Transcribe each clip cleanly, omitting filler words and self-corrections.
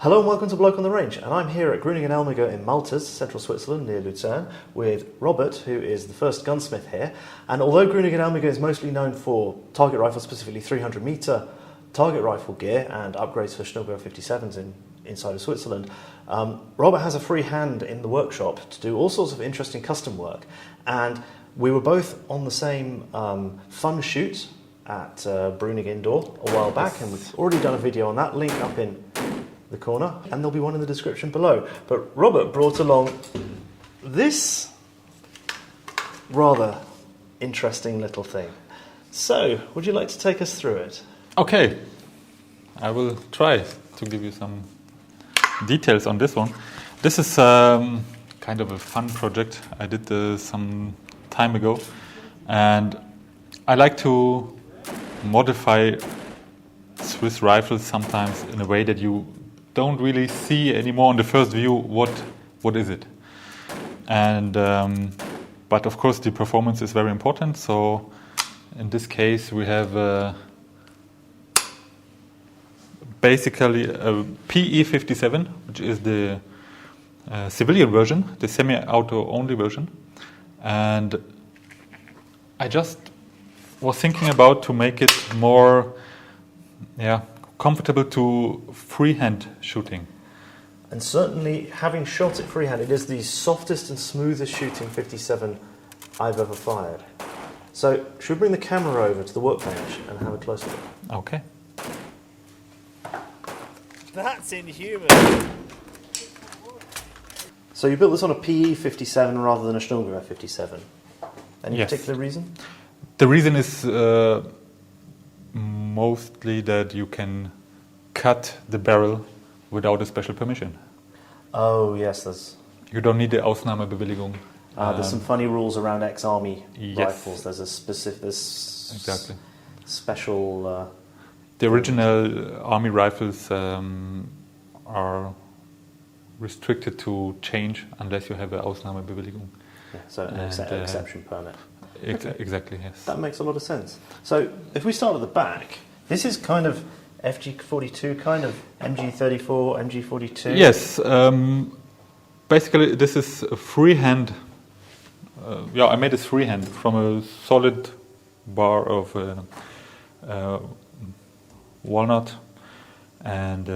Hello and welcome to Bloke on the Range, and I'm here at Grünig and Elmiger in Malters, central Switzerland near Luzern, with Robert, who is the first gunsmith here. And although Grünig and Elmiger is mostly known for target rifles, specifically 300 metre target rifle gear and upgrades for Sturmgewhehr 57s inside of Switzerland, Robert has a free hand in the workshop to do all sorts of interesting custom work. And we were both on the same fun shoot at Grünig Indoor a while back, and we've already done a video on that, link up in the corner, and there'll be one in the description below. But Robert brought along this rather interesting little thing. So, would you like to take us through it? Okay, I will try to give you some details on this one. This is kind of a fun project I did some time ago, and I like to modify Swiss rifles sometimes in a way that you don't really see anymore on the first view what is it. And but of course the performance is very important. So in this case we have basically a PE57, which is the civilian version, the semi-auto only version. And I just was thinking about to make it more comfortable to freehand shooting. And certainly, having shot it freehand, it is the softest and smoothest shooting 57 I've ever fired. So, should we bring the camera over to the workbench and have a closer look? Okay. That's inhuman. So you built this on a PE57 rather than a Sturmgewhehr 57. Any Yes. particular reason? The reason is mostly that you can cut the barrel without a special permission. Oh yes, there's Ausnahmebewilligung. there's some funny rules around ex-army Yes. rifles. There's a specific, Exactly. special. The original army rifles are restricted to change unless you have an Ausnahmebewilligung. So an exception permit. Exactly, yes. That makes a lot of sense. So if we start at the back, this is kind of FG42, kind of MG34, MG42. Yes, basically this is a freehand. I made this freehand from a solid bar of walnut, and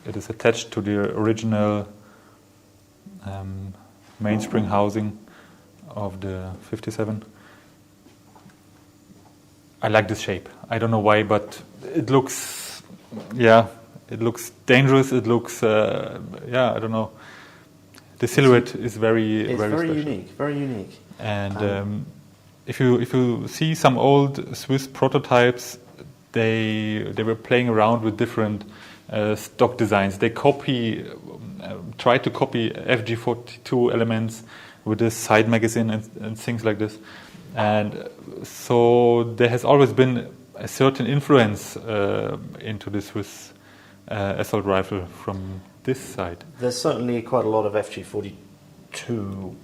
it is attached to the original mainspring housing of the 57. I like this shape. I don't know why, but it looks dangerous. It looks, I don't know. The silhouette is very unique, very unique. And if you see some old Swiss prototypes, they were playing around with different stock designs. They try to copy FG42 elements with the side magazine and things like this. And so there has always been a certain influence into the Swiss assault rifle from this side. There's certainly quite a lot of FG42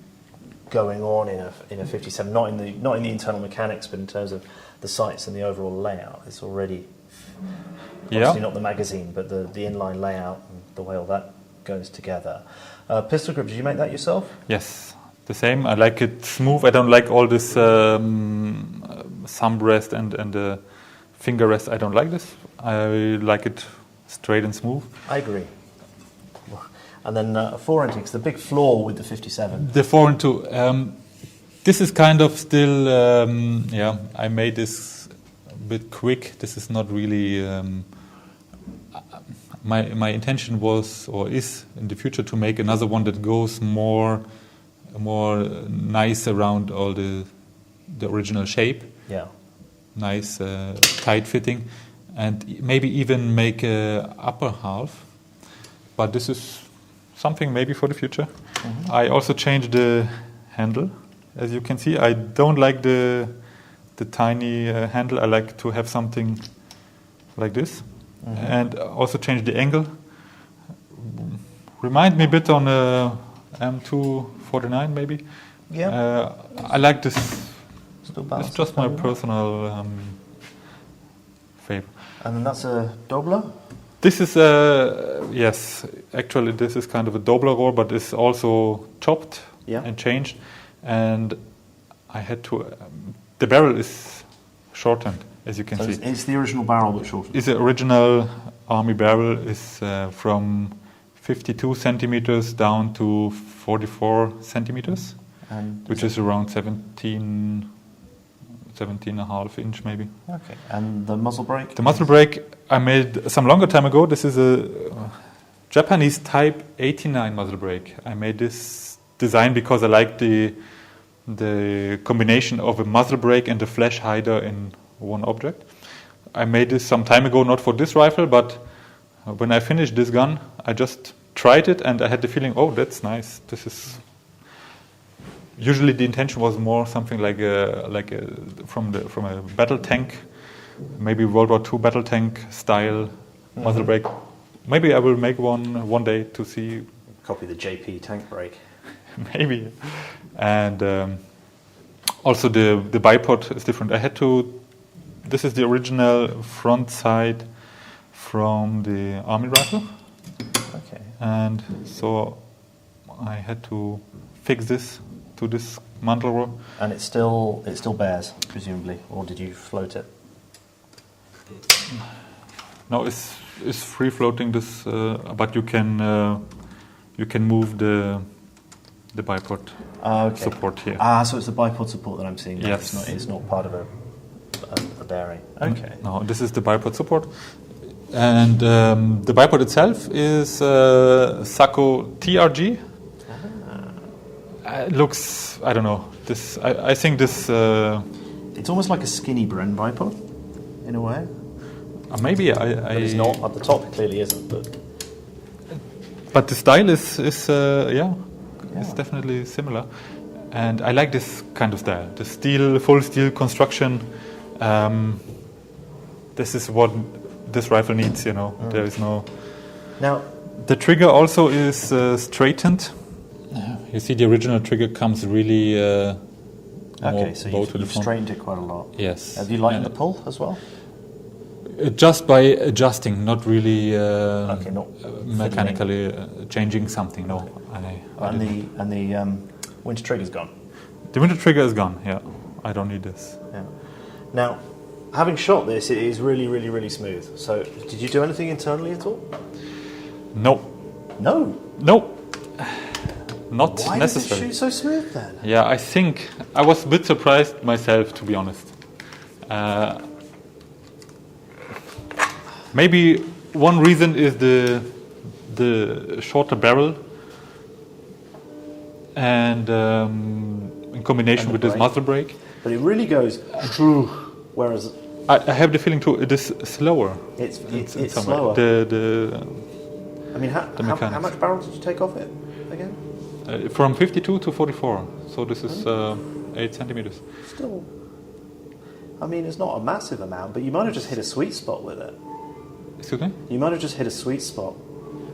going on in a 57, not in the internal mechanics, but in terms of the sights and the overall layout. It's already obviously not the magazine, but the inline layout and the way all that goes together. Pistol grip, did you make that yourself? Yes, the same. I like it smooth. I don't like all this thumb rest and the finger rest. I don't like this. I like it straight and smooth. I agree. And then 4 inches, the big flaw with the 57. The 4-2. This is kind of still. I made this a bit quick. This is not really. My intention was or is in the future to make another one that goes more nice around all the original shape. Yeah. Nice, tight fitting, and maybe even make a upper half. But this is something maybe for the future. Mm-hmm. I also changed the handle. As you can see, I don't like the tiny handle. I like to have something like this. Mm-hmm. And also change the angle. Remind me a bit on a M249 maybe. Yeah. I like this. It's just my personal favorite. And then that's a Dobler? This is yes, actually this is kind of a Dopplerrohr, but it's also chopped and changed, and I had to. The barrel is shortened, as you can see. It's the original barrel but shortened. It's the original Army barrel is from 52 centimeters down to 44 centimeters, which is around 17 and a half inch maybe. Okay, and the muzzle brake? The muzzle brake I made some longer time ago. This is a Japanese Type 89 muzzle brake. I made this design because I like the combination of a muzzle brake and a flash hider in one object. I made this some time ago, not for this rifle, but when I finished this gun, I just tried it and I had the feeling, oh, that's nice. This is. Usually the intention was more something like from a battle tank, maybe World War II battle tank style muzzle brake. Maybe I will make one day to see. Copy the JP tank brake. Maybe, and also the bipod is different. I had to. This is the original front side from the Army rifle. Okay. And so I had to fix this to this Mantelrohr. And it still bears, presumably, or did you float it? No, it's free floating. This, but you can move the bipod support here. So it's the bipod support that I'm seeing. Yes, it's not part of a bearing. Okay. No, this is the bipod support, and the bipod itself is Sacco TRG. It looks, I don't know. This, I think this. It's almost like a skinny Bren bipod, in a way. Maybe But it's not at the top. It clearly isn't. But the style is it's definitely similar, and I like this kind of style. The full steel construction. This is what this rifle needs. There is no. Now, the trigger also is straightened. You see, the original trigger comes really. Okay, so you've straightened it quite a lot. Yes. Have you lightened the pull as well? Just by adjusting, not really not mechanically changing something. No. Okay. And the winter trigger's gone. The winter trigger is gone. Yeah, I don't need this. Yeah. Now, having shot this, it is really, really, really smooth. So, did you do anything internally at all? No. No. Not Why necessary. Why does it shoot so smooth then? Yeah, I think I was a bit surprised myself, to be honest. Maybe one reason is the shorter barrel, and in combination with this muzzle brake. But it really goes through. Whereas I have the feeling too it is slower. It's slower. I mean, how much barrel did you take off it again? From 52 to 44. So this is 8 centimeters. Still, I mean, it's not a massive amount, but you might have just hit a sweet spot with it. Excuse me? You might have just hit a sweet spot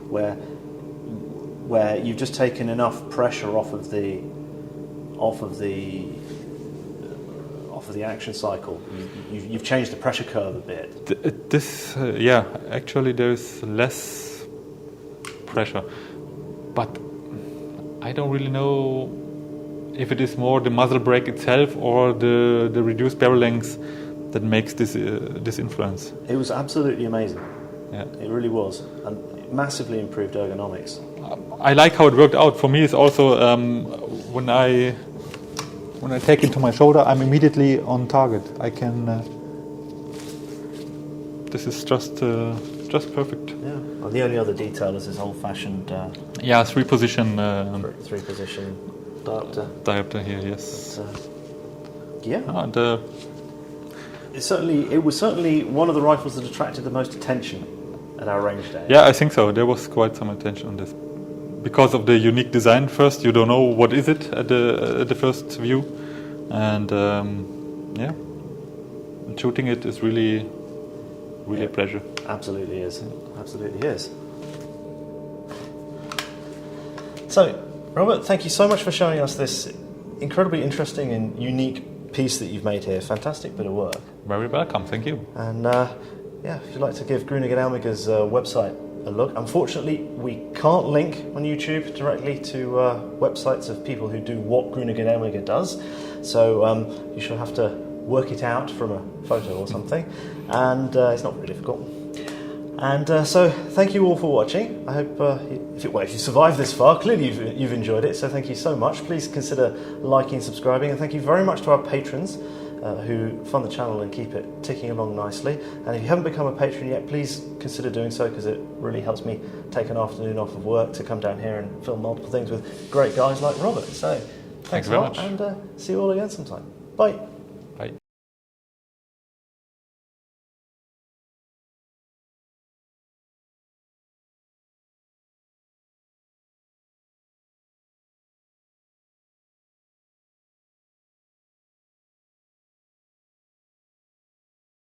where you've just taken enough pressure off of the action cycle. You've changed the pressure curve a bit. Actually there's less pressure, but I don't really know if it is more the muzzle brake itself or the reduced barrel length that makes this influence. It was absolutely amazing. Yeah, it really was, and it massively improved ergonomics. I like how it worked out. For me, it's also when I take it to my shoulder, I'm immediately on target. I can. This is just perfect. Yeah. Well, the only other detail is this old-fashioned. Three-position. Three-position diopter. Diopter here, yes. It was certainly one of the rifles that attracted the most attention at our range day. Yeah, I think so. There was quite some attention on this because of the unique design. First, you don't know what is it at the first view, and shooting it is really a pleasure. Absolutely is. Absolutely is. So, Robert, thank you so much for showing us this incredibly interesting and unique piece that you've made here. Fantastic bit of work. Very welcome. Thank you. And yeah, if you'd like to give Grünig and Elmiger's website a look. Unfortunately, we can't link on YouTube directly to websites of people who do what Grünig and Elmiger does, so you shall have to work it out from a photo or something, and it's not very difficult. And so thank you all for watching. I hope if you survived this far, clearly you've enjoyed it, so thank you so much. Please consider liking and subscribing, and thank you very much to our patrons who fund the channel and keep it ticking along nicely. And if you haven't become a patron yet, please consider doing so, because it really helps me take an afternoon off of work to come down here and film multiple things with great guys like Robert. So thanks a lot, and see you all again sometime. Bye.